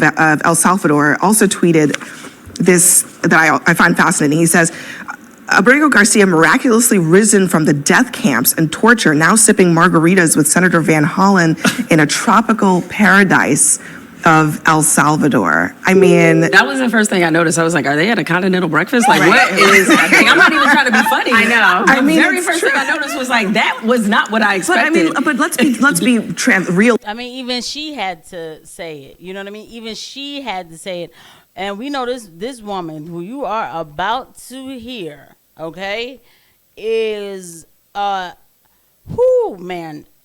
of El Salvador also tweeted this that I find fascinating. He says, Abrego Garcia miraculously risen from the death camps and torture, now sipping margaritas with Senator Van Hollen in a tropical paradise of El Salvador. I mean, that was the first thing I noticed. I was like, are they at a continental breakfast? Like, what is happening? I'm not even trying to be funny. I know. The very first thing I noticed was like, that was not what I expected. But let's be real. I mean, even she had to say it. You know what I mean? Even she had to say it. And we know this woman who you are about to hear, okay, is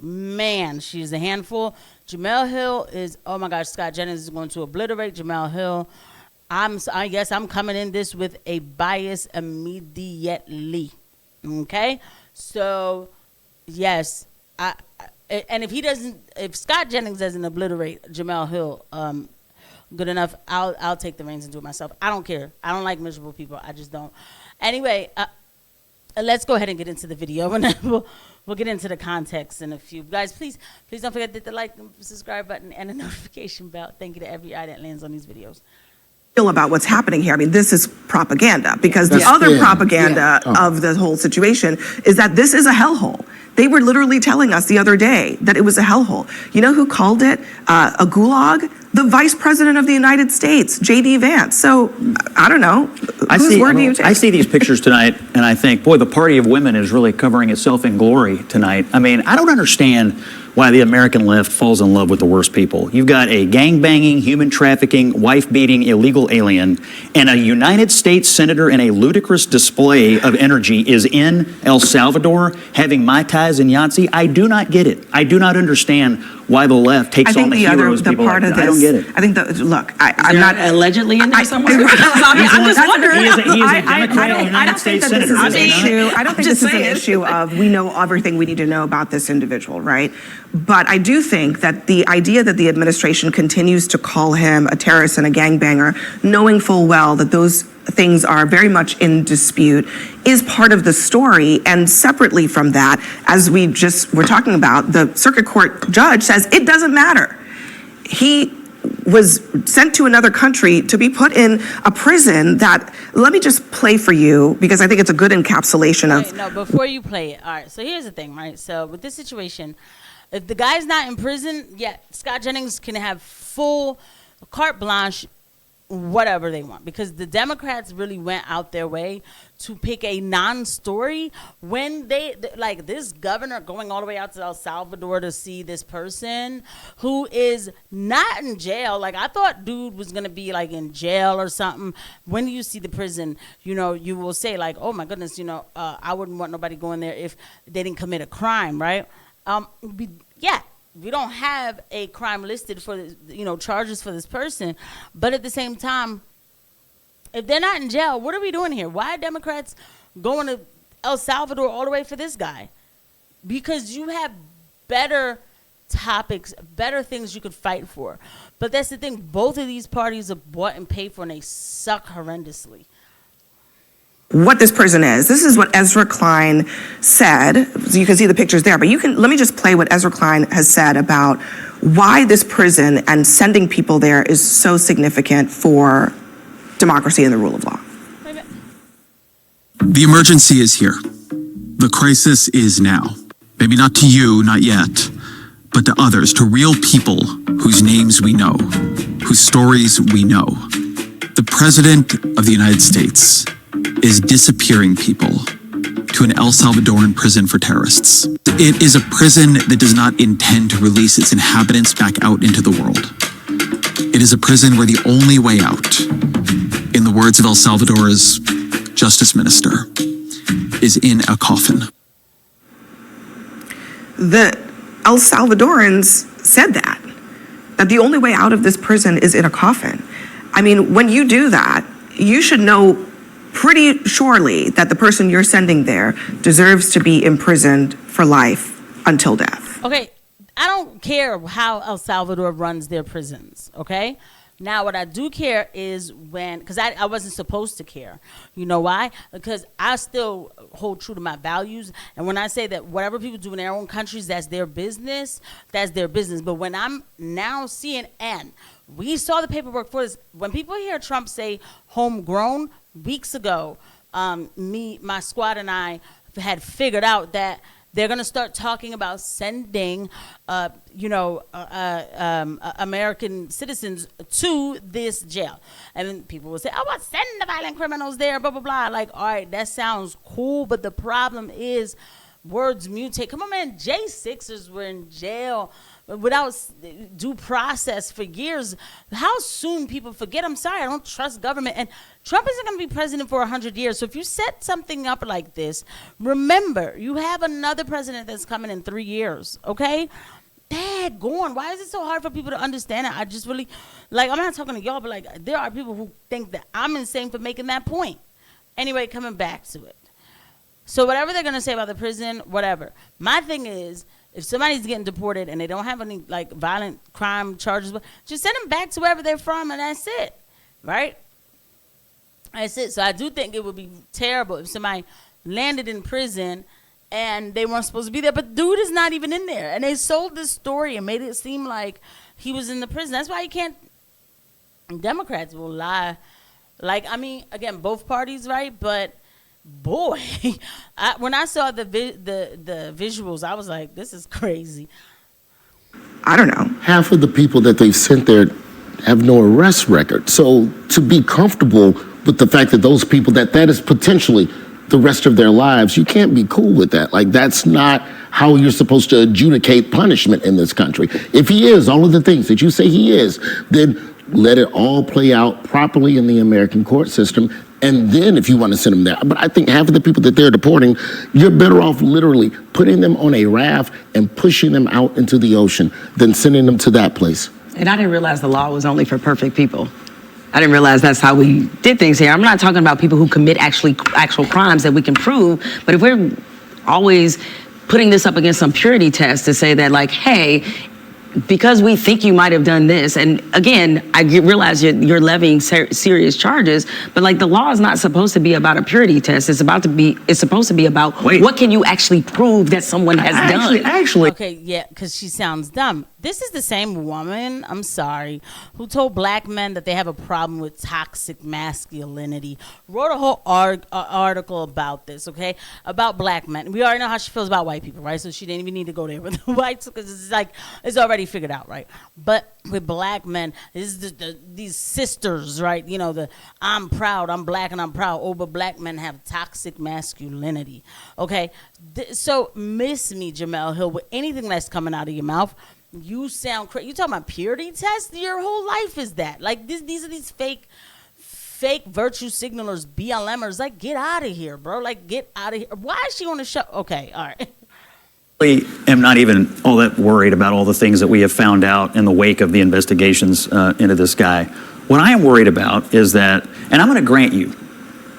man, she's a handful. Jemele Hill is, oh my gosh, Scott Jennings is going to obliterate Jemele Hill. I guess I'm coming in this with a bias immediately. Okay? So, yes, and if Scott Jennings doesn't obliterate Jemele Hill, good enough, I'll take the reins and do it myself. I don't care. I don't like miserable people. I just don't. Anyway, let's go ahead and get into the video, and then we'll get into the context in a few. Guys, please don't forget to hit the like and subscribe button and the notification bell. Thank you to every eye that lands on these videos. About what's happening here. I mean, this is propaganda, because the other propaganda of the whole situation is that this is a hellhole. They were literally telling us the other day that it was a hellhole. You know who called it a gulag? The Vice President of the United States, J.D. Vance. So, I don't know. Whose word do you take? I see these pictures tonight, and I think, boy, the party of women is really covering itself in glory tonight. I mean, I don't understand why the American left falls in love with the worst people. You've got a gang-banging, human trafficking, wife-beating, illegal alien, and a United States senator in a ludicrous display of energy is in El Salvador having Mai Tais and Yahtzee. I do not get it. I do not understand why the left takes on the heroes people like that. I don't get it. I think I'm not allegedly in there somewhere. I'm just wondering. He is a Democratic United States senator. I don't think this is an issue of we know everything we need to know about this individual, right? But I do think that the idea that the administration continues to call him a terrorist and a gangbanger, knowing full well that those things are very much in dispute, is part of the story. And separately from that, as we just were talking about, the circuit court judge says it doesn't matter. He was sent to another country to be put in a prison that, let me just play for you, because I think it's a good encapsulation of... No, before you play it, all right, so here's the thing, right? So with this situation, if the guy's not in prison, Scott Jennings can have full carte blanche, whatever they want, because the Democrats really went out their way to pick a non-story when they, like this governor going all the way out to El Salvador to see this person who is not in jail. Like, I thought dude was going to be like in jail or something. When you see the prison, you know, you will say like, oh my goodness, you know, I wouldn't want nobody going there if they didn't commit a crime, right? We don't have a crime listed for, charges for this person. But at the same time, if they're not in jail, what are we doing here? Why are Democrats going to El Salvador all the way for this guy? Because you have better topics, better things you could fight for. But that's the thing. Both of these parties are bought and paid for, and they suck horrendously. What this prison is. This is what Ezra Klein said. So you can see the pictures there, but let me just play what Ezra Klein has said about why this prison and sending people there is so significant for democracy and the rule of law. The emergency is here. The crisis is now. Maybe not to you, not yet, but to others, to real people whose names we know, whose stories we know. The President of the United States is disappearing people to an El Salvadoran prison for terrorists. It is a prison that does not intend to release its inhabitants back out into the world. It is a prison where the only way out, in the words of El Salvador's Justice Minister, is in a coffin. The El Salvadorans said that the only way out of this prison is in a coffin. I mean, when you do that, you should know pretty surely that the person you're sending there deserves to be imprisoned for life until death. Okay, I don't care how El Salvador runs their prisons, okay? Now, what I do care is because I wasn't supposed to care. You know why? Because I still hold true to my values. And when I say that whatever people do in their own countries, that's their business, that's their business. But when I'm now seeing, and We saw the paperwork for this. When people hear Trump say homegrown, weeks ago, my squad and I had figured out that they're going to start talking about sending, American citizens to this jail. And then people will say, oh, well, send the violent criminals there, blah, blah, blah. Like, all right, that sounds cool, but the problem is words mutate. Come on, man, J6ers were in jail without due process for years. How soon people forget? I'm sorry, I don't trust government. And Trump isn't going to be president for 100 years. So if you set something up like this, remember, you have another president that's coming in 3 years, okay? Daggone, why is it so hard for people to understand it? I just really, I'm not talking to y'all, but, there are people who think that I'm insane for making that point. Anyway, coming back to it. So whatever they're going to say about the prison, whatever. My thing is, if somebody's getting deported and they don't have any violent crime charges, just send them back to wherever they're from, and that's it, right? That's it. So I do think it would be terrible if somebody landed in prison and they weren't supposed to be there, but dude is not even in there. And they sold this story and made it seem like he was in the prison. That's why you can't. Democrats will lie. Again, both parties, right? But boy, when I saw the visuals, I was like, this is crazy. I don't know. Half of the people that they've sent there have no arrest record. So to be comfortable with the fact that those people, that is potentially the rest of their lives, you can't be cool with that. That's not how you're supposed to adjudicate punishment in this country. If he is all of the things that you say he is, then let it all play out properly in the American court system. And then if you want to send them there. But I think half of the people that they're deporting, you're better off literally putting them on a raft and pushing them out into the ocean than sending them to that place. And I didn't realize the law was only for perfect people. I didn't realize that's how we did things here. I'm not talking about people who commit actual crimes that we can prove, but if we're always putting this up against some purity test to say that, hey, because we think you might have done this, and again, I realize you're levying serious charges, but the law is not supposed to be about a purity test. It's supposed to be about what can you actually prove that someone has done. Actually. Okay, yeah, because she sounds dumb. This is the same woman, I'm sorry, who told black men that they have a problem with toxic masculinity. Wrote a whole article about this, okay, about black men. We already know how she feels about white people, right? So she didn't even need to go there with the whites because it's already figured out, right? But with black men, this is these sisters, right? I'm proud, I'm black and I'm proud. Oh, but black men have toxic masculinity, okay? So miss me, Jemele Hill, with anything that's coming out of your mouth. You sound crazy. You talking about purity test? Your whole life is that. These are these fake virtue signalers, BLMers. Get out of here, bro. Get out of here. Why is she on the show? Okay, all right. I am not even all that worried about all the things that we have found out in the wake of the investigations into this guy. What I am worried about is that, and I'm going to grant you,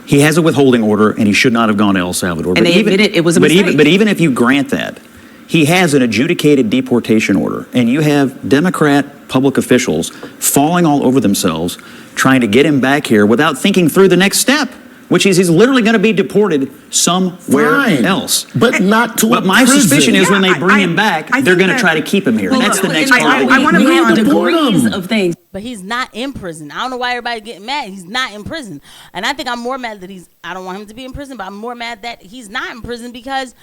he has a withholding order and he should not have gone to El Salvador. And they admitted it was a mistake. But even if you grant that, he has an adjudicated deportation order, and you have Democrat public officials falling all over themselves trying to get him back here without thinking through the next step, which is he's literally going to be deported somewhere else. But not to But my suspicion is when they bring him back, they're going to try to keep him here. That's the next part. I want to move on. Degrees of things. But he's not in prison. I don't know why everybody's getting mad. He's not in prison. And I think I'm more mad that I don't want him to be in prison, but I'm more mad that he's not in prison because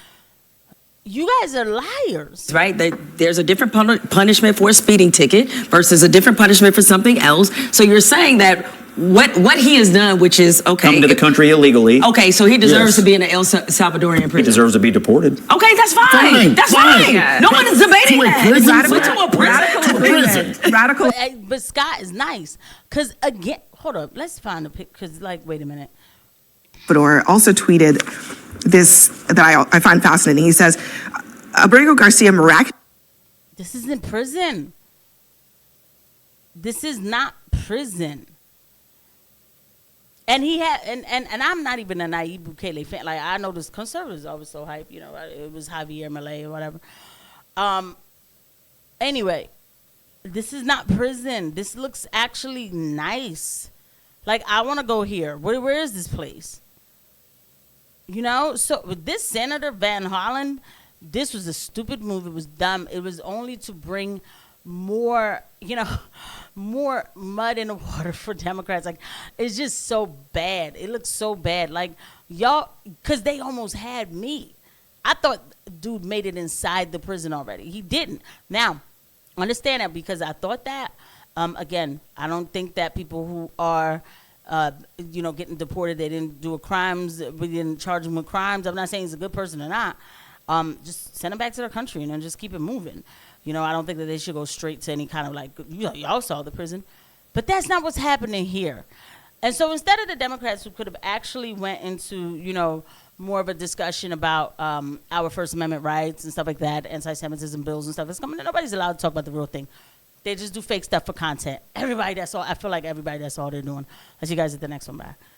you guys are liars. Right? There's a different punishment for a speeding ticket versus a different punishment for something else. So you're saying that what he has done, which is, okay. Come to the country illegally. Okay, so he deserves to be in an El Salvadorian prison. He deserves to be deported. Okay, that's fine. That's fine. No one is debating that. Radical. But Scott is nice. Because, again, hold up. Let's find a pic. Because, wait a minute. Fedor also tweeted this that I find fascinating. He says, Abrego Garcia miraculously. This isn't prison. This is not prison. And he had, and I'm not even a Nayib Bukele fan. I know this conservatives always so hype. It was Javier Milei or whatever. Anyway, this is not prison. This looks actually nice. I want to go here. Where is this place? So with this Senator Van Hollen, this was a stupid move. It was dumb. It was only to bring more more mud in the water for Democrats. Like, it's just so bad. It looks so bad. Like, y'all, because they almost had me. I thought dude made it inside the prison already. He didn't. Now, understand that, because I thought that. Again, I don't think that people who are, getting deported, they didn't do crimes, we didn't charge them with crimes. I'm not saying he's a good person or not. Just send them back to their country and then just keep it moving. I don't think that they should go straight to any kind of like, y'all saw the prison. But that's not what's happening here. And so instead of the Democrats who could have actually went into, more of a discussion about our First Amendment rights and stuff like that, anti-Semitism bills and stuff, it's coming. Nobody's allowed to talk about the real thing. They just do fake stuff for content. I feel like everybody, that's all they're doing. I'll see you guys at the next one. Bye.